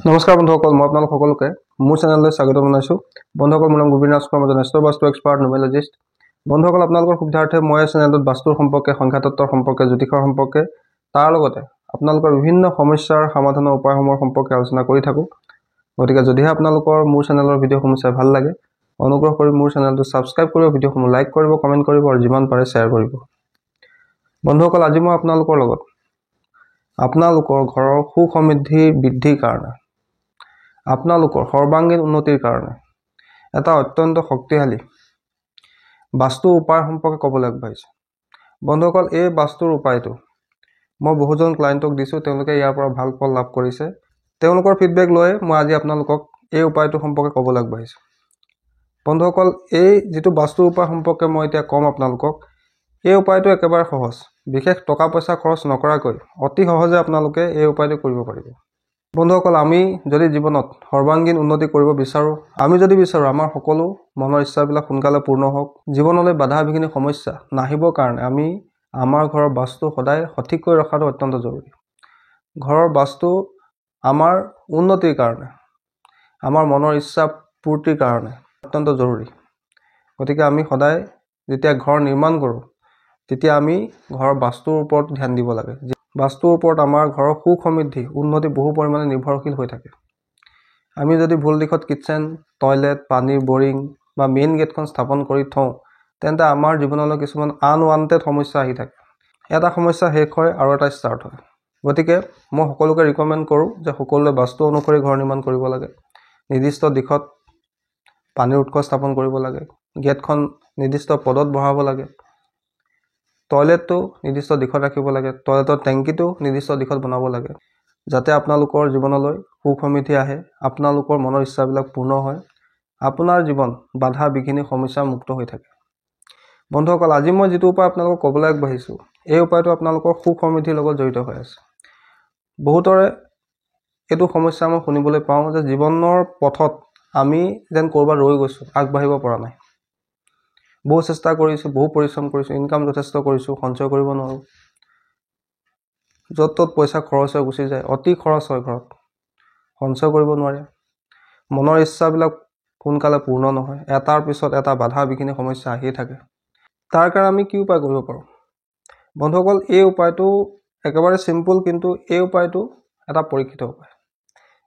নমস্কাৰ বন্ধুসকল, মই আপোনালোক সকলোকে মোৰ চেনেললৈ স্বাগত জনাইছোঁ। বন্ধুসকল, মোৰ নাম গোবিন্দ শৰ্মা, এজন বাস্তু এক্সপাৰ্ট নিউমেৰলজিষ্ট। বন্ধুসকল, আপোনালোকৰ সুবিধাৰ্থে মই চেনেলটোত বাস্তুৰ সম্পৰ্কে, সংখ্যাতত্বৰ সম্পৰ্কে, জ্যোতিষৰ সম্পৰ্কে, তাৰ লগতে আপোনালোকৰ বিভিন্ন সমস্যাৰ সমাধানৰ উপায়সমূহৰ সম্পৰ্কে আলোচনা কৰি থাকোঁ। গতিকে যদিহে আপোনালোকৰ মোৰ চেনেলৰ ভিডিঅ'সমূহ চাই ভাল লাগে, অনুগ্ৰহ কৰি মোৰ চেনেলটো ছাবস্ক্ৰাইব কৰিব, ভিডিঅ'সমূহ লাইক কৰিব, কমেণ্ট কৰিব আৰু যিমান পাৰে শ্বেয়াৰ কৰিব। বন্ধুসকল, আজি মই আপোনালোকৰ লগত আপোনালোকৰ ঘৰৰ সুখ সমৃদ্ধি বৃদ্ধিৰ কাৰণে, আপোনালোকৰ সৰ্বাংগীন উন্নতিৰ কাৰণে এটা অত্যন্ত শক্তিশালী বাস্তু উপায় সম্পৰ্কে ক'বলৈ আগবাঢ়িছোঁ। বন্ধুসকল, এই বাস্তুৰ উপায়টো মই বহুজন ক্লায়েণ্টক দিছোঁ, তেওঁলোকে ইয়াৰ পৰা ভাল ফল লাভ কৰিছে। তেওঁলোকৰ ফিডবেক লৈ মই আজি আপোনালোকক এই উপায়টো সম্পৰ্কে ক'বলৈ আগবাঢ়িছোঁ। বন্ধুসকল, এই যিটো বাস্তুৰ উপায় সম্পৰ্কে মই এতিয়া ক'ম আপোনালোকক, এই উপায়টো একেবাৰে সহজ, বিশেষ টকা পইচা খৰচ নকৰাকৈ অতি সহজে আপোনালোকে এই উপায়টো কৰিব পাৰিব। বন্ধুসকল, আমি যদি জীৱনত সৰ্বাংগীন উন্নতি কৰিব বিচাৰোঁ, আমি যদি বিচাৰোঁ আমাৰ সকলো মনৰ ইচ্ছাবিলাক সোনকালে পূৰ্ণ হওক, জীৱনলৈ বাধা বিঘিনি সমস্যা নাহিবৰ কাৰণে আমি আমাৰ ঘৰৰ বাস্তু সদায় সঠিককৈ ৰখাটো অত্যন্ত জৰুৰী। ঘৰৰ বাস্তু আমাৰ উন্নতিৰ কাৰণে, আমাৰ মনৰ ইচ্ছা পূৰ্তিৰ কাৰণে অত্যন্ত জৰুৰী। গতিকে আমি সদায় যেতিয়া ঘৰ নিৰ্মাণ কৰোঁ, তেতিয়া আমি ঘৰৰ বাস্তুৰ ওপৰত ধ্যান দিব লাগে। বাস্তুৰ ওপৰত আমাৰ ঘৰৰ সুখ সমৃদ্ধি উন্নতি বহু পৰিমাণে নিৰ্ভৰশীল হৈ থাকে। আমি যদি ভুল দিশত কিটচেন, টয়লেট, পানীৰ বৰিং বা মেইন গেটখন স্থাপন কৰি থওঁ, তেন্তে আমাৰ জীৱনলৈ কিছুমান আনৱান্টেড সমস্যা আহি থাকে। এটা সমস্যা শেষ হয় আৰু এটা ষ্টাৰ্ট হয়। গতিকে মই সকলোকে ৰিকমেণ্ড কৰোঁ যে সকলোৱে বাস্তু অনুসৰি ঘৰ নিৰ্মাণ কৰিব লাগে। নিৰ্দিষ্ট দিশত পানীৰ উৎস স্থাপন কৰিব লাগে, গেটখন নিৰ্দিষ্ট পদত বহাব লাগে, টয়লেটটো নিৰ্দিষ্ট দিশত ৰাখিব লাগে, টয়লেটৰ টেংকিটো নিৰ্দিষ্ট দিশত বনাব লাগে, যাতে আপোনালোকৰ জীৱনলৈ সুখ সমৃদ্ধি আহে, আপোনালোকৰ মনৰ ইচ্ছাবিলাক পূৰ্ণ হয়, আপোনাৰ জীৱন বাধা বিঘিনি সমস্যা মুক্ত হৈ থাকে। বন্ধুসকল, আজি মই যিটো উপায় আপোনালোকক ক'বলৈ আগবাঢ়িছোঁ, এই উপায়টো আপোনালোকৰ সুখ সমৃদ্ধিৰ লগত জড়িত হৈ আছে। বহুতৰে এইটো সমস্যা মই শুনিবলৈ পাওঁ যে জীৱনৰ পথত আমি যেন ক'ৰবাত ৰৈ গৈছোঁ, আগবাঢ়িব পৰা নাই। বহু চেষ্টা কৰিছোঁ, বহু পৰিশ্ৰম কৰিছোঁ, ইনকাম যথেষ্ট কৰিছোঁ, সঞ্চয় কৰিব নোৱাৰোঁ। য'ত ত'ত পইচা খৰচ হৈ গুচি যায়, অতি খৰচ হয় ঘৰত, সঞ্চয় কৰিব নোৱাৰে, মনৰ ইচ্ছাবিলাক সোনকালে পূৰ্ণ নহয়, এটাৰ পিছত এটা বাধা বিঘিনি সমস্যা আহিয়ে থাকে। তাৰ কাৰণে আমি কি উপায় কৰিব পাৰোঁ? বন্ধুসকল, এই উপায়টো একেবাৰে চিম্পুল, কিন্তু এই উপায়টো এটা পৰীক্ষিত উপায়।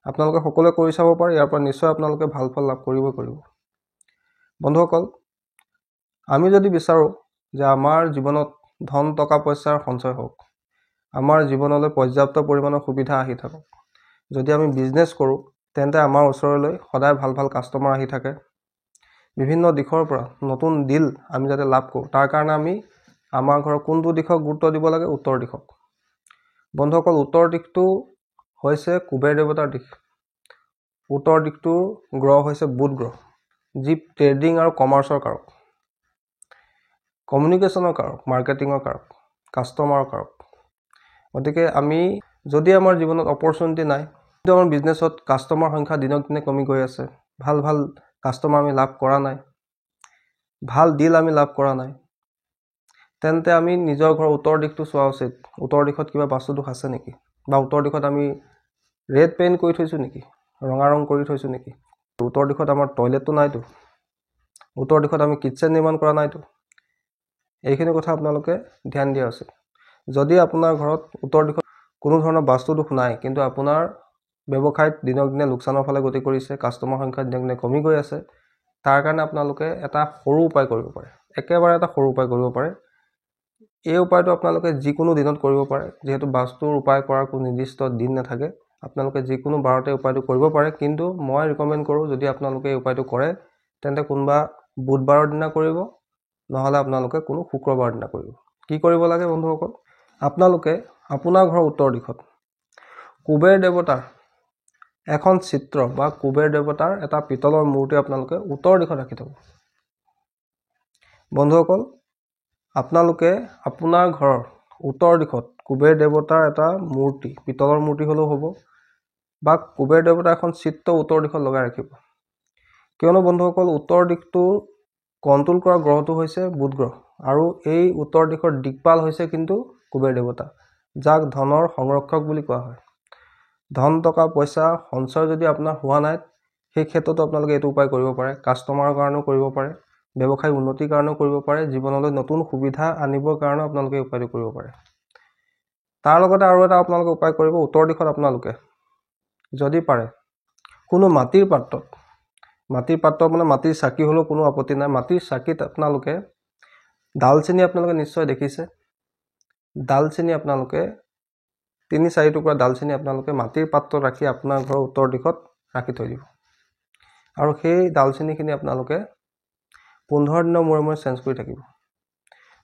আপোনালোকে সকলোৱে কৰি চাব পাৰে, ইয়াৰ পৰা নিশ্চয় আপোনালোকে ভাল ফল লাভ কৰিব। বন্ধুসকল, আমি যদি বিচাৰোঁ যে আমাৰ জীৱনত ধন টকা পইচাৰ সঞ্চয় হওক, আমাৰ জীৱনলৈ পৰ্যাপ্ত পৰিমাণৰ সুবিধা আহি থাকক, যদি আমি বিজনেছ কৰোঁ, তেন্তে আমাৰ ওচৰলৈ সদায় ভাল ভাল কাষ্টমাৰ আহি থাকে, বিভিন্ন দিশৰ পৰা নতুন ডিল আমি যাতে লাভ কৰোঁ, তাৰ কাৰণে আমি আমাৰ ঘৰৰ কোনটো দিশক গুৰুত্ব দিব লাগে? উত্তৰ দিশক। বন্ধুসকল, উত্তৰ দিশটো হৈছে কুবেৰ দেৱতাৰ দিশ। উত্তৰ দিশটোৰ গ্ৰহ হৈছে বুধ গ্ৰহ, যি ট্ৰেডিং আৰু কমাৰ্চৰ কাৰক, কমিউনিকেশ্যনৰ কাৰক, মাৰ্কেটিঙৰ কাৰক, কাষ্টমাৰৰ কাৰক। গতিকে আমি যদি আমাৰ জীৱনত অপৰচুনিটি নাই, কিন্তু আমাৰ বিজনেছত কাষ্টমাৰ সংখ্যা দিনক দিনে কমি গৈ আছে, ভাল ভাল কাষ্টমাৰ আমি লাভ কৰা নাই, ভাল ডিল আমি লাভ কৰা নাই, তেন্তে আমি নিজৰ ঘৰৰ উত্তৰ দিশটো চোৱা উচিত। উত্তৰ দিশত কিবা বাস্তু দোষ আছে নেকি? বা উত্তৰ দিশত আমি ৰেড পেইণ্ট কৰি থৈছোঁ নেকি? ৰঙা ৰং কৰি থৈছোঁ নেকি? উত্তৰ দিশত আমাৰ টয়লেটটো নাইতো, উত্তৰ দিশত আমি কিটচেন নিৰ্মাণ কৰা নাইতো। এইখিনি কথা আপোনালোকে ধ্যান দিয়া উচিত। যদি আপোনাৰ ঘৰত উত্তৰ দিশত কোনো ধৰণৰ বাস্তু দোষ নাই, কিন্তু আপোনাৰ ব্যৱসায়ত দিনক দিনে লোকচানৰ ফালে গতি কৰিছে, কাষ্টমাৰ সংখ্যা দিনক দিনে কমি গৈ আছে, তাৰ কাৰণে আপোনালোকে এটা সৰু উপায় কৰিব পাৰে, একেবাৰে এটা সৰু উপায় কৰিব পাৰে। এই উপায়টো আপোনালোকে যিকোনো দিনত কৰিব পাৰে, যিহেতু বাস্তুৰ উপায় কৰাৰ কোনো নিৰ্দিষ্ট দিন নাথাকে, আপোনালোকে যিকোনো বাৰতে উপায়টো কৰিব পাৰে। কিন্তু মই ৰিকমেণ্ড কৰোঁ, যদি আপোনালোকে এই উপায়টো কৰে, তেন্তে কোনোবা বুধবাৰৰ দিনা কৰিব, নহ'লে আপোনালোকে কোনো শুক্ৰবাৰৰ দিনা কৰিব। কি কৰিব লাগে বন্ধুসকল? আপোনালোকে আপোনাৰ ঘৰৰ উত্তৰ দিশত কুবেৰ দেৱতাৰ এখন চিত্ৰ বা কুবেৰ দেৱতাৰ এটা পিতলৰ মূৰ্তি আপোনালোকে উত্তৰ দিশত ৰাখি থ'ব। বন্ধুসকল, আপোনালোকে আপোনাৰ ঘৰৰ উত্তৰ দিশত কুবেৰ দেৱতাৰ এটা মূৰ্তি, পিতলৰ মূৰ্তি হ'লেও হ'ব, বা কুবেৰ দেৱতাৰ এখন চিত্ৰ উত্তৰ দিশত লগাই ৰাখিব। কিয়নো বন্ধুসকল, উত্তৰ দিশটো কণ্ট্ৰল কৰা গ্ৰহটো হৈছে বুধ গ্ৰহ, আৰু এই উত্তৰ দিশৰ দিকপাল হৈছে কিন্তু কুবেৰ দেৱতা, যাক ধনৰ সংৰক্ষক বুলি কোৱা হয়। ধন টকা পইচা সঞ্চয় যদি আপোনাৰ হোৱা নাই সেই ক্ষেত্ৰতো আপোনালোকে এইটো উপায় কৰিব পাৰে। কাষ্টমাৰৰ কাৰণেও কৰিব পাৰে, ব্যৱসায় উন্নতিৰ কাৰণেও কৰিব পাৰে, জীৱনলৈ নতুন সুবিধা আনিবৰ কাৰণেও আপোনালোকে এই উপায়টো কৰিব পাৰে। তাৰ লগতে আৰু এটা আপোনালোকে উপায় কৰিব, উত্তৰ দিশত আপোনালোকে যদি পাৰে কোনো মাটিৰ পাত্ৰত মানে মাটিৰ চাকি হ'লেও কোনো আপত্তি নাই, মাটিৰ চাকিত আপোনালোকে ডালচেনি আপোনালোকে নিশ্চয় দেখিছে, ডালচেনি আপোনালোকে ৩-৪ টুকুৰা ডালচেনি আপোনালোকে মাটিৰ পাত্ৰত ৰাখি আপোনাৰ ঘৰৰ উত্তৰ দিশত ৰাখি থৈ দিব। আৰু সেই ডালচেনিখিনি আপোনালোকে 15 দিনৰ মূৰে মূৰে চেঞ্জ কৰি থাকিব।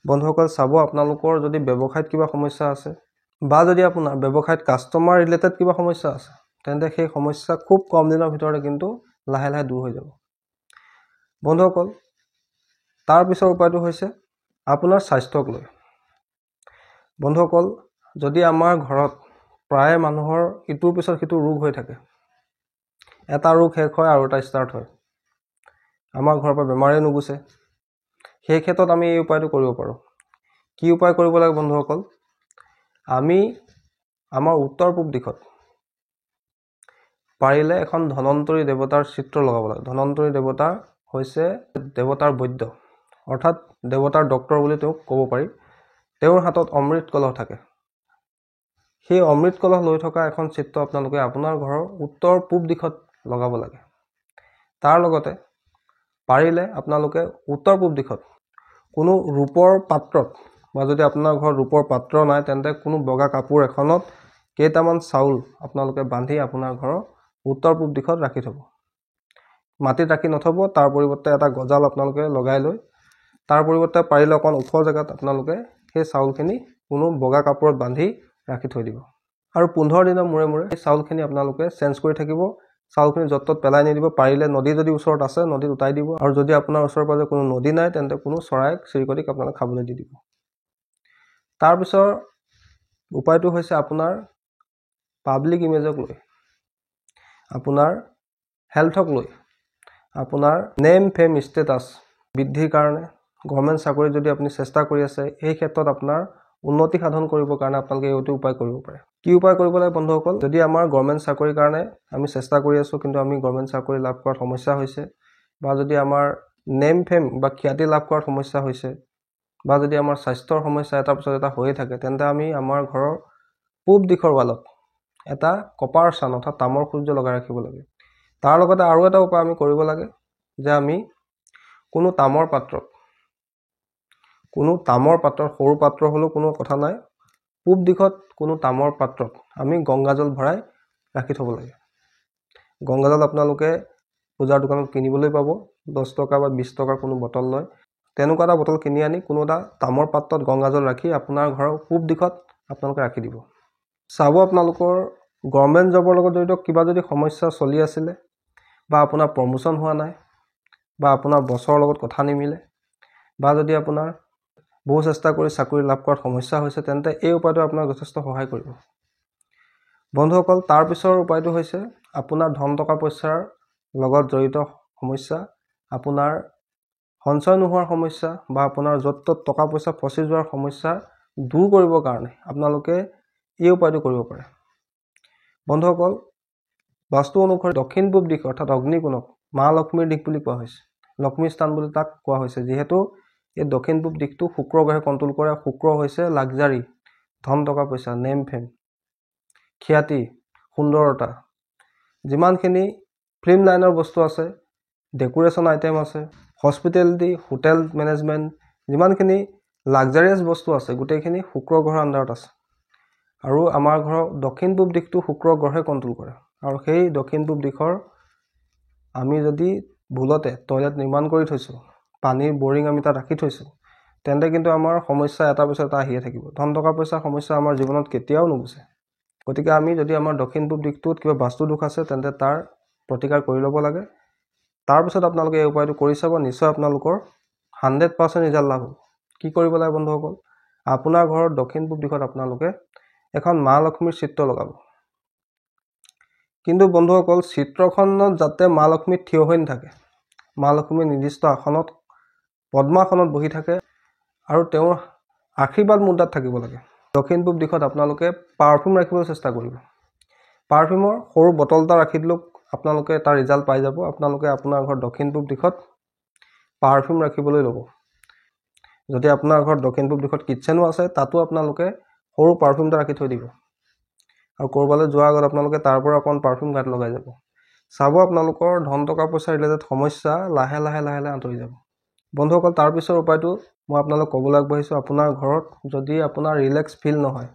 বন্ধুসকল চাব, আপোনালোকৰ যদি ব্যৱসায়ত কিবা সমস্যা আছে বা যদি আপোনাৰ ব্যৱসায়ত কাষ্টমাৰ ৰিলেটেড কিবা সমস্যা আছে, তেন্তে সেই সমস্যা খুব কম দিনৰ ভিতৰতে কিন্তু লাহে লাহে দূৰ হৈ যাব। বন্ধুসকল, তাৰ পিছৰ উপায়টো হৈছে আপোনাৰ স্বাস্থ্যক লৈ। বন্ধুসকল, যদি আমাৰ ঘৰত প্ৰায় মানুহৰ ইটোৰ পিছত সিটো ৰোগ হৈ থাকে, এটা ৰোগ শেষ হয় আৰু এটা ষ্টাৰ্ট হয়, আমাৰ ঘৰৰ পৰা বেমাৰে নুগুছে, সেই ক্ষেত্ৰত আমি এই উপায়টো কৰিব পাৰোঁ। কি উপায় কৰিব লাগে বন্ধুসকল? আমি আমাৰ উত্তৰ পূব দিশত পাৰিলে এখন ধনন্তৰী দেৱতাৰ চিত্ৰ লগাব লাগে। ধনন্তৰী দেৱতা হৈছে দেৱতাৰ বৈদ্য, অৰ্থাৎ দেৱতাৰ ডক্তৰ বুলি তেওঁক ক'ব পাৰি। তেওঁৰ হাতত অমৃত কলহ থাকে। সেই অমৃত কলহ লৈ থকা এখন চিত্ৰ আপোনালোকে আপোনাৰ ঘৰৰ উত্তৰ পূব দিশত লগাব লাগে। তাৰ লগতে পাৰিলে আপোনালোকে উত্তৰ পূব দিশত কোনো ৰূপৰ পাত্ৰত, বা যদি আপোনাৰ ঘৰত ৰূপৰ পাত্ৰ নাই, তেন্তে কোনো বগা কাপোৰ এখনত কেইটামান চাউল আপোনালোকে বান্ধি আপোনাৰ ঘৰৰ উত্তৰ পূব দিশত ৰাখি থ'ব। মাটিত ৰাখি নথ'ব, তাৰ পৰিৱৰ্তে এটা গজাল আপোনালোকে লগাই লৈ তাৰ পৰিৱৰ্তে পাৰিলে অকণ ওখ জেগাত আপোনালোকে সেই চাউলখিনি কোনো বগা কাপোৰত বান্ধি ৰাখি থৈ দিব। আৰু 15 দিনৰ মূৰে মূৰে সেই চাউলখিনি আপোনালোকে চেঞ্জ কৰি থাকিব। চাউলখিনি য'ত ত'ত পেলাই নিদিব। পাৰিলে নদী যদি ওচৰত আছে, নদীত উটাই দিব। আৰু যদি আপোনাৰ ওচৰে পাজৰে কোনো নদী নাই, তেন্তে কোনো চৰাই চিৰিকটিক আপোনালোকে খাবলৈ দি দিব। তাৰপিছৰ উপায়টো হৈছে আপোনাৰ পাব্লিক ইমেজক লৈ, আপোনাৰ হেল্থক লৈ, আপোনাৰ নেম ফেম ষ্টেটাছ বৃদ্ধিৰ কাৰণে, গভৰ্ণমেণ্ট চাকৰি যদি আপুনি চেষ্টা কৰি আছে, এই ক্ষেত্ৰত আপোনাৰ উন্নতি সাধন কৰিবৰ কাৰণে আপোনালোকে এইটো উপায় কৰিব পাৰে। কি উপায় কৰিব লাগে বন্ধুসকল? যদি আমাৰ গভৰ্ণমেণ্ট চাকৰিৰ কাৰণে আমি চেষ্টা কৰি আছোঁ, কিন্তু আমি গভৰ্ণমেণ্ট চাকৰি লাভ কৰাত সমস্যা হৈছে, বা যদি আমাৰ নেম ফেম বা খ্যাতি লাভ কৰাত সমস্যা হৈছে, বা যদি আমাৰ স্বাস্থ্যৰ সমস্যা এটাৰ পিছত এটা হৈয়ে থাকে, তেন্তে আমি আমাৰ ঘৰৰ পূব দিশৰ ৱালত এটা কপাৰ চান অৰ্থাৎ তামৰ সূৰ্য লগাই ৰাখিব লাগে। তাৰ লগতে আৰু এটা উপায় আমি কৰিব লাগে যে আমি কোনো তামৰ পাত্ৰত, সৰু পাত্ৰ হ'লেও কোনো কথা নাই, পূব দিশত কোনো তামৰ পাত্ৰত আমি গংগাজল ভৰাই ৰাখি থ'ব লাগে। গংগাজল আপোনালোকে পূজাৰ দোকানত কিনিবলৈ পাব, 10 টকা বা 20 টকাৰ কোনো বটল লয়। তেনেকুৱা এটা বটল কিনি আনি কোনো এটা তামৰ পাত্ৰত গংগাজল ৰাখি আপোনাৰ ঘৰৰ পূব দিশত আপোনালোকে ৰাখি দিব। চাব, আপোনালোকৰ গভৰ্ণমেণ্ট জবৰ লগত জড়িত কিবা যদি সমস্যা চলি আছিলে, বা আপোনাৰ প্ৰমোশ্যন হোৱা নাই, বা আপোনাৰ বছৰৰ লগত কথা নিমিলে, বা যদি আপোনাৰ বহু চেষ্টা কৰি চাকৰি লাভ কৰাত সমস্যা হৈছে, তেন্তে এই উপায়টো আপোনাক যথেষ্ট সহায় কৰিব। বন্ধুসকল, তাৰ পিছৰ উপায়টো হৈছে আপোনাৰ ধন টকা পইচাৰ লগত জড়িত সমস্যা, আপোনাৰ সঞ্চয় নোহোৱাৰ সমস্যা, বা আপোনাৰ য'ত ত'ত টকা পইচা ফচি যোৱাৰ সমস্যা দূৰ কৰিবৰ কাৰণে আপোনালোকে এই উপায়টো কৰিব পাৰে। বন্ধুসকল, বাস্তু অনুসৰি দক্ষিণ পূব দিশ অৰ্থাৎ অগ্নিকোণক মা লক্ষ্মীৰ দিশ বুলি কোৱা হৈছে, লক্ষ্মী স্থান বুলি তাক কোৱা হৈছে, যিহেতু এই দক্ষিণ পূব দিশটো শুক্ৰ গ্ৰহে কণ্ট্ৰল কৰে। শুক্ৰ হৈছে লাক্সাৰী, ধন টকা পইচা, নেম ফেম, খ্যাতি, সুন্দৰতা, যিমানখিনি ফিল্ম লাইনৰ বস্তু আছে, ডেকোৰেশ্যন আইটেম আছে, হস্পিটেলিটি, হোটেল মেনেজমেণ্ট, যিমানখিনি লাক্সাৰিয়াছ বস্তু আছে, গোটেইখিনি শুক্ৰ গ্ৰহৰ আণ্ডাৰত আছে। আৰু আমাৰ ঘৰৰ দক্ষিণ পূব দিশটো শুক্ৰ গ্ৰহে কণ্ট্ৰল কৰে। আৰু সেই দক্ষিণ পূব দিশৰ আমি যদি ভুলতে টয়লেট নিৰ্মাণ কৰি থৈছোঁ, পানীৰ বৰিং আমি তাত ৰাখি থৈছোঁ, তেন্তে কিন্তু আমাৰ সমস্যা এটাৰ পিছত এটা আহিয়ে থাকিব। ধন টকা পইচাৰ সমস্যা আমাৰ জীৱনত কেতিয়াও নুগুচে। গতিকে আমি যদি আমাৰ দক্ষিণ পূব দিশটোত কিবা বাস্তু দোষ আছে, তেন্তে তাৰ প্ৰতিকাৰ কৰি ল'ব লাগে। তাৰপিছত আপোনালোকে এই উপায়টো কৰি চাব, নিশ্চয় আপোনালোকৰ 100% ৰিজাল্ট লাভ হ'ব। কি কৰিব লাগে বন্ধুসকল? আপোনাৰ ঘৰৰ দক্ষিণ পূব দিশত আপোনালোকে এখন মা লক্ষ্মীৰ চিত্ৰ লগাব। কিন্তু বন্ধুসকল, চিত্ৰখনত যাতে মা লক্ষ্মী থিয় হৈ নাথাকে, মা লক্ষ্মী নিৰ্দিষ্ট আসনত পদ্মাসনত বহি থাকে আৰু তেওঁৰ আশীৰ্বাদ মুদ্ৰাত থাকিব লাগে। দক্ষিণ পূব দিশত আপোনালোকে পাৰফিউম ৰাখিবলৈ চেষ্টা কৰিব। পাৰফিউমৰ সৰু বটল এটা ৰাখি দিলেও আপোনালোকে এটা ৰিজাল্ট পাই যাব। আপোনালোকে আপোনাৰ ঘৰ দক্ষিণ পূব দিশত পাৰফিউম ৰাখিবলৈ ল'ব। যদি আপোনাৰ ঘৰত দক্ষিণ পূব দিশত কিটচেনো আছে, তাতো আপোনালোকে সৰু পাৰফিউম এটা ৰাখি থৈ দিব আৰু ক'ৰবালৈ যোৱাৰ আগত আপোনালোকে তাৰ পৰা অকণ পাৰফিউম গাত লগাই যাব। চাব আপোনালোকৰ ধন টকা পইচা ৰিলেটেড সমস্যা লাহে লাহে আঁতৰি যাব। বন্ধুসকল, তাৰ পিছৰ উপায়টো মই আপোনালোক ক'বলৈ আগবাঢ়িছোঁ। আপোনাৰ ঘৰত যদি আপোনাৰ ৰিলেক্স ফিল নহয়,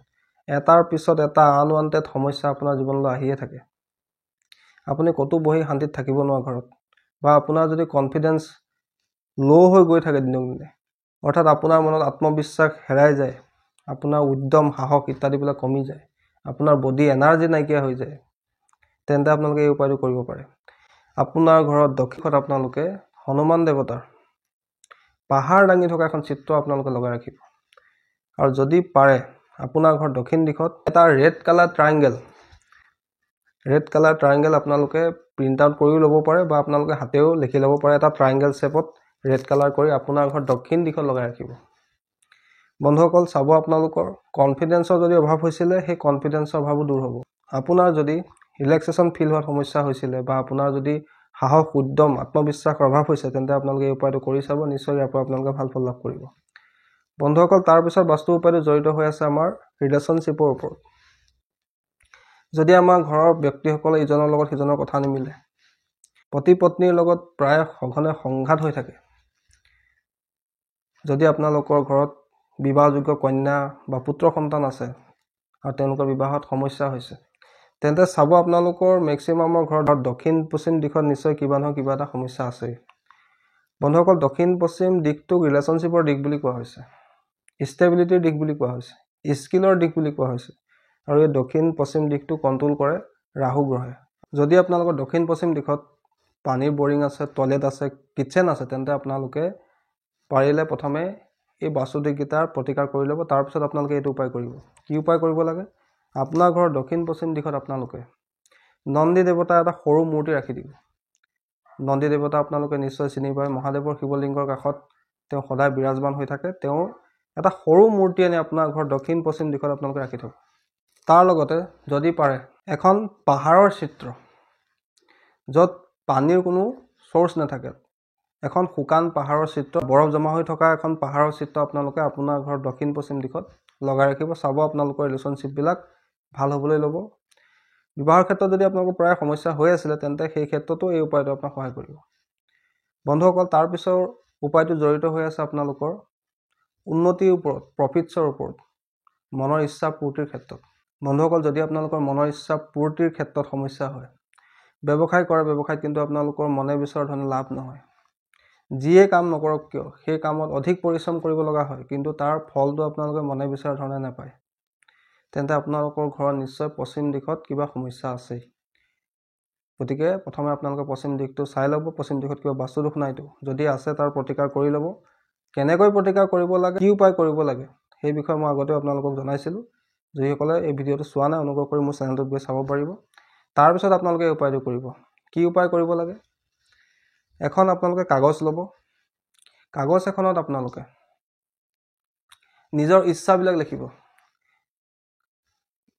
এটাৰ পিছত এটা আনৱান্টেড সমস্যা আপোনাৰ জীৱনলৈ আহিয়ে থাকে, আপুনি ক'তো বহি শান্তিত থাকিব নোৱাৰে ঘৰত, বা আপোনাৰ যদি কনফিডেন্স ল' হৈ গৈ থাকে দিনক দিনে, অৰ্থাৎ আপোনাৰ মনত আত্মবিশ্বাস হেৰাই যায়, আপোনাৰ উদ্যম সাহস ইত্যাদিবিলাক কমি যায়, আপোনাৰ বডি এনাৰ্জি নাইকিয়া হৈ যায়, তেন্তে আপোনালোকে এই উপায়টো কৰিব পাৰে। আপোনাৰ ঘৰত দক্ষিণত আপোনালোকে হনুমান দেৱতাৰ পাহাৰ দাঙি থকা এখন চিত্ৰ আপোনালোকে লগাই ৰাখিব। আৰু যদি পাৰে আপোনাৰ ঘৰ দক্ষিণ দিশত এটা ৰেড কালাৰ ট্ৰাইংগেল আপোনালোকে প্ৰিণ্ট আউট কৰিও ল'ব পাৰে, বা আপোনালোকে হাতেও লিখি ল'ব পাৰে। এটা ট্ৰাইংগেল শ্বেপত ৰেড কালাৰ কৰি আপোনাৰ ঘৰ দক্ষিণ দিশত লগাই ৰাখিব। বন্ধুসকল, চাব আপোনালোকৰ কনফিডেন্সৰ যদি অভাৱ হৈছিলে, সেই কনফিডেন্সৰ অভাৱো দূৰ হ'ব। আপোনাৰ যদি ৰিলেক্সেশ্যন ফিল হোৱাত সমস্যা হৈছিলে, বা আপোনাৰ যদি সাহস উদ্যম আত্মবিশ্বাসৰ অভাৱ হৈছে, তেন্তে আপোনালোকে এই উপায়টো কৰি চাব। নিশ্চয় ইয়াৰ পৰা আপোনালোকে ভাল ফল লাভ কৰিব। বন্ধুসকল, তাৰপিছত বাস্তু উপায়টো জড়িত হৈ আছে আমাৰ ৰিলেশ্যনশ্বিপৰ ওপৰত। যদি আমাৰ ঘৰৰ ব্যক্তিসকলে ইজনৰ লগত সিজনৰ কথা নিমিলে, পতি পত্নীৰ লগত প্ৰায় সঘনে সংঘাত হৈ থাকে, যদি আপোনালোকৰ ঘৰত বিবাহযোগ্য কন্যা বা পুত্ৰ সন্তান আছে আৰু তেওঁলোকৰ বিবাহত সমস্যা হৈছে, তেন্তে চাব আপোনালোকৰ মেক্সিমামৰ ঘৰত দক্ষিণ পশ্চিম দিশত নিশ্চয় কিবা নহয় কিবা এটা সমস্যা আছেই। বন্ধুসকল, দক্ষিণ পশ্চিম দিশটোক ৰিলেশ্যনশ্বিপৰ দিশ বুলি কোৱা হৈছে, ষ্টেবিলিটিৰ দিশ বুলি কোৱা হৈছে, স্কিলৰ দিশ বুলি কোৱা হৈছে, আৰু এই দক্ষিণ পশ্চিম দিশটো কণ্ট্ৰল কৰে ৰাহু গ্ৰহে। যদি আপোনালোকৰ দক্ষিণ পশ্চিম দিশত পানীৰ বৰিং আছে, টয়লেট আছে, কিটচেন আছে, তেন্তে আপোনালোকে পাৰিলে প্ৰথমে এই বাস্তু দিশকেইটাৰ প্ৰতিকাৰ কৰি ল'ব। তাৰপিছত আপোনালোকে এইটো উপায় কৰিব। কি উপায় কৰিব লাগে? আপোনাৰ ঘৰৰ দক্ষিণ পশ্চিম দিশত আপোনালোকে নন্দী দেৱতাৰ এটা সৰু মূৰ্তি ৰাখি দিব। নন্দী দেৱতা আপোনালোকে নিশ্চয় চিনি পায়, মহাদেৱৰ শিৱলিংগৰ কাষত তেওঁ সদায় বিৰাজমান হৈ থাকে। তেওঁৰ এটা সৰু মূৰ্তি আনি আপোনাৰ ঘৰ দক্ষিণ পশ্চিম দিশত আপোনালোকে ৰাখি থ'ব। তাৰ লগতে যদি পাৰে এখন পাহাৰৰ চিত্ৰ, য'ত পানীৰ কোনো চ'ৰ্চ নাথাকে, এখন শুকান পাহাৰৰ চিত্ৰ, বৰফ জমা হৈ থকা এখন পাহাৰৰ চিত্ৰ আপোনালোকে আপোনাৰ ঘৰ দক্ষিণ পশ্চিম দিশত লগাই ৰাখিব। চাব আপোনালোকৰ ৰিলেশ্যনশ্বিপবিলাক ভাল হ'বলৈ ল'ব। বিবাহৰ ক্ষেত্ৰত যদি আপোনালোকৰ প্ৰায় সমস্যা হৈ আছিলে, তেন্তে সেই ক্ষেত্ৰতো এই উপায়টো আপোনাক সহায় কৰিব। বন্ধুসকল, তাৰপিছৰ উপায়টো জড়িত হৈ আছে আপোনালোকৰ উন্নতিৰ ওপৰত, প্ৰফিটছৰ ওপৰত, মনৰ ইচ্ছা পূৰ্তিৰ ক্ষেত্ৰত। বন্ধুসকল, যদি আপোনালোকৰ মনৰ ইচ্ছা পূৰ্তিৰ ক্ষেত্ৰত সমস্যা হয়, ব্যৱসায় কৰে, ব্যৱসায়ত কিন্তু আপোনালোকৰ মনে বিচৰা ধৰণে লাভ নহয়, যিয়ে কাম নকৰক কিয় সেই কামত অধিক পৰিশ্ৰম কৰিব লগা হয়, কিন্তু তাৰ ফলটো আপোনালোকে মনে বিচৰা ধৰণে নাপায়, তেন্তে আপোনালোকৰ ঘৰত নিশ্চয় পশ্চিম দিশত কিবা সমস্যা আছেই। গতিকে প্ৰথমে আপোনালোকে পশ্চিম দিশটো চাই ল'ব, পশ্চিম দিশত কিবা বাস্তু দোষ নাইতো। যদি আছে, তাৰ প্ৰতিকাৰ কৰি ল'ব। কেনেকৈ প্ৰতিকাৰ কৰিব লাগে, কি উপায় কৰিব লাগে, সেই বিষয়ে মই আগতেও আপোনালোকক জনাইছিলোঁ। যিসকলে এই ভিডিঅ'টো চোৱা নাই, অনুগ্ৰহ কৰি মোৰ চেনেলটোত গৈ চাব পাৰিব। তাৰপিছত আপোনালোকে এই উপায়টো কৰিব। কি উপায় কৰিব লাগে? এখন আপোনালোকে কাগজ ল'ব। কাগজ এখনত আপোনালোকে নিজৰ ইচ্ছাবিলাক লিখিব।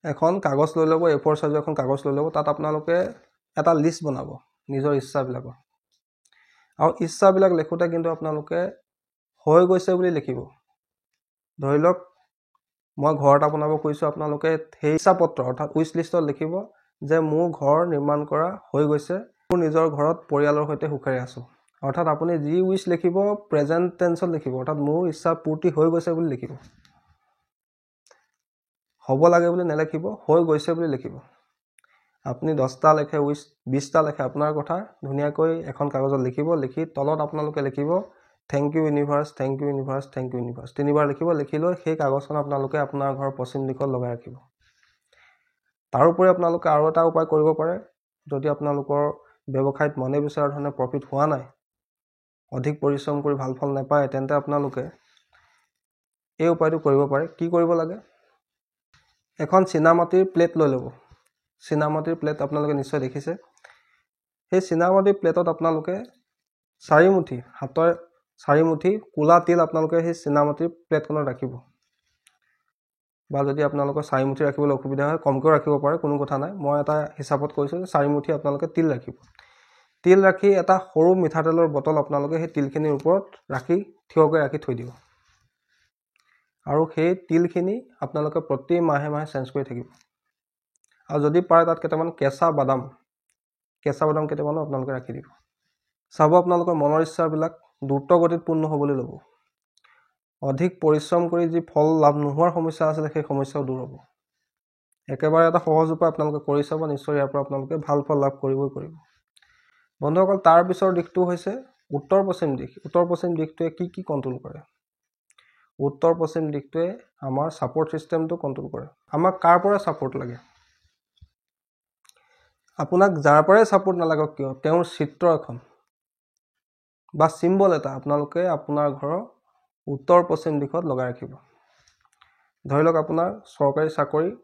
এখন কাগজ লৈ ল'ব, A4 সাইজৰ এখন কাগজ লৈ ল'ব। তাত আপোনালোকে এটা লিষ্ট বনাব নিজৰ ইচ্ছাবিলাকৰ, আৰু ইচ্ছাবিলাক লিখোঁতে কিন্তু আপোনালোকে হৈ গৈছে বুলি লিখিব। ধৰি লওক মই ঘৰ এটা বনাব খুজিছোঁ, আপোনালোকে সেই ইচ্ছা পত্ৰ অৰ্থাৎ উইচ লিষ্টত লিখিব যে মোৰ ঘৰ নিৰ্মাণ কৰা হৈ গৈছে, মোৰ নিজৰ ঘৰত পৰিয়ালৰ সৈতে সুখেৰে আছোঁ। অৰ্থাৎ আপুনি যি উইচ লিখিব প্ৰেজেণ্ট টেন্সত লিখিব, অৰ্থাৎ মোৰ ইচ্ছা পূৰ্তি হৈ গৈছে বুলি লিখিব। হ'ব লাগে বুলি নেলিখিব, হৈ গৈছে বুলি লিখিব। আপুনি 10টা লেখে উইচ, 20টা লেখে, আপোনাৰ কথা ধুনীয়াকৈ এখন কাগজত লিখিব। লিখি তলত আপোনালোকে লিখিব thank you universe, thank you universe, thank you universe, 3বাৰ লিখিব। লিখি লৈ সেই কাগজখন আপোনালোকে আপোনাৰ ঘৰৰ পশ্চিম দিশত লগাই ৰাখিব। তাৰোপৰি আপোনালোকে আৰু এটা উপায় কৰিব পাৰে। যদি আপোনালোকৰ ব্যৱসায়ত মনে বিচৰা ধৰণে প্ৰফিট হোৱা নাই, অধিক পৰিশ্ৰম কৰি ভাল ফল নাপায়, তেন্তে আপোনালোকে এই উপায়টো কৰিব পাৰে। কি কৰিব লাগে? এখন চীনামাটিৰ প্লেট লৈ ল'ব। চীনামাটিৰ প্লেট আপোনালোকে নিশ্চয় দেখিছে। সেই চীনামাটিৰ প্লেটত আপোনালোকে 4 মুঠি, হাতৰ 4 মুঠি ক'লা তিল আপোনালোকে সেই চীনামাটিৰ প্লেটখনত ৰাখিব। বা যদি আপোনালোকৰ 4 মুঠি ৰাখিবলৈ অসুবিধা হয় কমকৈ ৰাখিব পাৰে, কোনো কথা নাই। মই এটা হিচাপত কৈছোঁ যে 4 মুঠি আপোনালোকে তিল ৰাখিব। তিল ৰাখি এটা সৰু মিঠাতেলৰ বটল আপোনালোকে সেই তিলখিনিৰ ওপৰত ৰাখি থিয়কৈ ৰাখি থৈ দিব, আৰু সেই তিলখিনি আপোনালোকে প্ৰতি মাহে মাহে চেঞ্জ কৰি থাকিব। আৰু যদি পাৰে তাত কেইটামান কেঁচা বাদাম কেইটামানো আপোনালোকে ৰাখি দিব। চাব আপোনালোকৰ মনৰ ইচ্ছাবিলাক দ্ৰুত গতিত পূৰ্ণ হ'বলৈ ল'ব। অধিক পৰিশ্ৰম কৰি যি ফল লাভ নোহোৱাৰ সমস্যা আছিলে সেই সমস্যাও দূৰ হ'ব। একেবাৰে এটা সহজ উপায় আপোনালোকে কৰি চাব, নিশ্চয় ইয়াৰ পৰা আপোনালোকে ভাল ফল লাভ কৰিবই কৰিব। বন্ধুসকল, তাৰ পিছৰ দিশটো হৈছে উত্তৰ পশ্চিম দিশ। উত্তৰ পশ্চিম দিশটোৱে কি কণ্ট্ৰল কৰে? উত্তৰ পশ্চিম দিশটোৱে আমাৰ ছাপোৰ্ট ছিষ্টেমটো কণ্ট্ৰল কৰে। আমাক কাৰ পৰা ছাপোৰ্ট লাগে? আপোনাক যাৰ পৰাই ছাপোৰ্ট নালাগক কিয়, তেওঁৰ চিত্ৰ এখন বা চিম্বল এটা আপোনালোকে আপোনাৰ ঘৰৰ উত্তৰ পশ্চিম দিশত লগাই ৰাখিব। ধৰি লওক আপোনাৰ চৰকাৰী চাকৰিৰ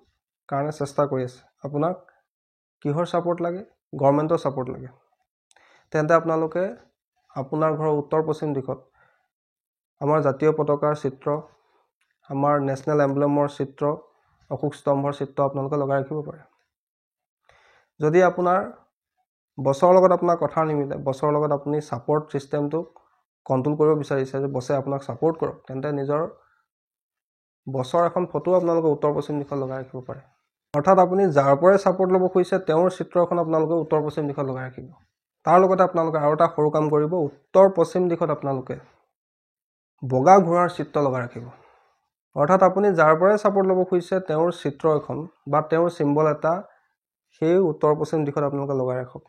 কাৰণে চেষ্টা কৰি আছে, আপোনাক কিহৰ ছাপোৰ্ট লাগে? গভৰ্ণমেণ্টৰ ছাপোৰ্ট লাগে। তেন্তে আপোনালোকে আপোনাৰ ঘৰৰ উত্তৰ পশ্চিম দিশত আমাৰ জাতীয় পতাকাৰ চিত্ৰ, আমাৰ নেশ্যনেল এম্বলেমৰ চিত্ৰ, অশোক স্তম্ভৰ চিত্ৰ আপোনালোকে লগাই ৰাখিব পাৰে। যদি আপোনাৰ বছৰৰ লগত আপোনাৰ কথা নিমিলে, বছৰৰ লগত আপুনি ছাপোৰ্ট ছিষ্টেমটোক কণ্ট্ৰল কৰিব বিচাৰিছে যে বছে আপোনাক ছাপোৰ্ট কৰক, তেন্তে নিজৰ বছৰ এখন ফটো আপোনালোকে উত্তৰ পশ্চিম দিশত লগাই ৰাখিব পাৰে। অৰ্থাৎ আপুনি যাৰ পৰাই ছাপোৰ্ট ল'ব খুজিছে তেওঁৰ চিত্ৰ এখন আপোনালোকে উত্তৰ পশ্চিম দিশত লগাই ৰাখিব। তাৰ লগতে আপোনালোকে আৰু এটা সৰু কাম কৰিব, উত্তৰ পশ্চিম দিশত আপোনালোকে বগা ঘোঁৰাৰ চিত্ৰ লগাই ৰাখিব। অৰ্থাৎ আপুনি যাৰ পৰাই ছাপোৰ্ট ল'ব খুজিছে তেওঁৰ চিত্ৰ এখন বা তেওঁৰ চিম্বল এটা সেই উত্তৰ পশ্চিম দিশত আপোনালোকে লগাই ৰাখক।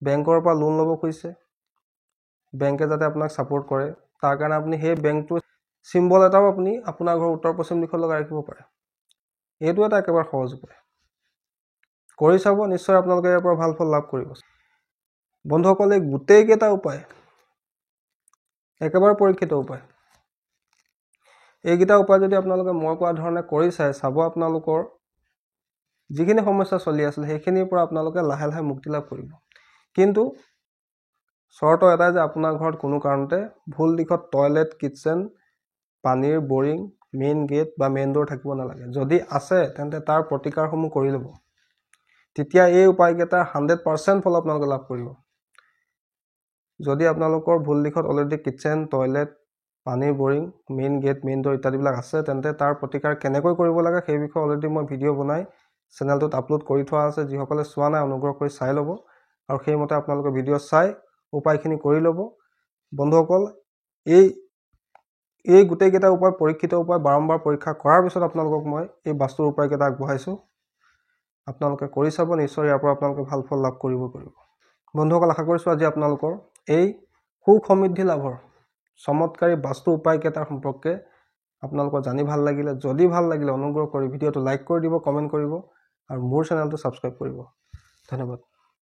বেংকৰ পৰা লোন ল'ব খুজিছে, বেংকে যাতে আপোনাক ছাপোৰ্ট কৰে, তাৰ কাৰণে আপুনি সেই বেংকটোৰ চিম্বল এটাও আপুনি আপোনাৰ ঘৰৰ উত্তৰ পশ্চিম দিশত লগাই ৰাখিব পাৰে। এইটো এটা একেবাৰে সহজ উপায়। কৰি চাব, নিশ্চয় আপোনালোকে ইয়াৰ পৰা ভাল ফল লাভ কৰিব। বন্ধুসকল, এই গোটেইকেইটা উপায় একেবাৰে পৰীক্ষিত উপায়। এইকেইটা উপায় যদি আপোনালোকে মই কোৱা ধৰণে কৰি চাব, আপোনালোকৰ যিখিনি সমস্যা চলি আছিল সেইখিনিৰ পৰা আপোনালোকে লাহে লাহে মুক্তি লাভ কৰিব। কিন্তু চৰ্ত এটাই যে আপোনাৰ ঘৰত কোনো কাৰণতে ভুল দিশত টয়লেট, কিটচেন, পানীৰ বৰিং, মেইন গেট বা মেইন ডোৰ থাকিব নালাগে। যদি আছে তেন্তে তাৰ প্ৰতিকাৰসমূহ কৰি ল'ব, তেতিয়া এই উপায়কেইটাৰ 100% ফল আপোনালোকে লাভ কৰিব। যদি আপোনালোকৰ ভুল দিশত অলৰেডি কিটচেন, টয়লেট, পানীৰ boring, main gate, main door ইত্যাদিবিলাক আছে, তেন্তে তাৰ প্ৰতিকাৰ কেনেকৈ কৰিব লাগে সেই বিষয়ে অলৰেডি মই ভিডিঅ' বনাই চেনেলটোত আপলোড কৰি থোৱা আছে। যিসকলে চোৱা নাই অনুগ্ৰহ কৰি চাই ল'ব, আৰু সেইমতে আপোনালোকে ভিডিঅ' চাই উপায়খিনি কৰি ল'ব। বন্ধুসকল, এই গোটেইকেইটা উপায় পৰীক্ষিত উপায়, বাৰম্বাৰ পৰীক্ষা কৰাৰ পিছত আপোনালোকক মই এই বাস্তুৰ উপায়কেইটা আগবঢ়াইছোঁ। আপোনালোকে কৰি চাব, নিশ্চয় ইয়াৰ পৰা আপোনালোকে ভাল ফল লাভ কৰিব। বন্ধুসকল, আশা কৰিছোঁ আজি আপোনালোকৰ এই সুখ সমৃদ্ধি লাভৰ চমৎকাৰী বাস্তু উপায়কেইটাৰ সম্পৰ্কে আপোনালোকৰ জানি ভাল লাগিলে। যদি ভাল লাগিলে অনুগ্ৰহ কৰি ভিডিঅ'টো লাইক কৰি দিব, কমেণ্ট কৰিব, আৰু মোৰ চেনেলটো ছাবস্ক্ৰাইব কৰিব। ধন্যবাদ।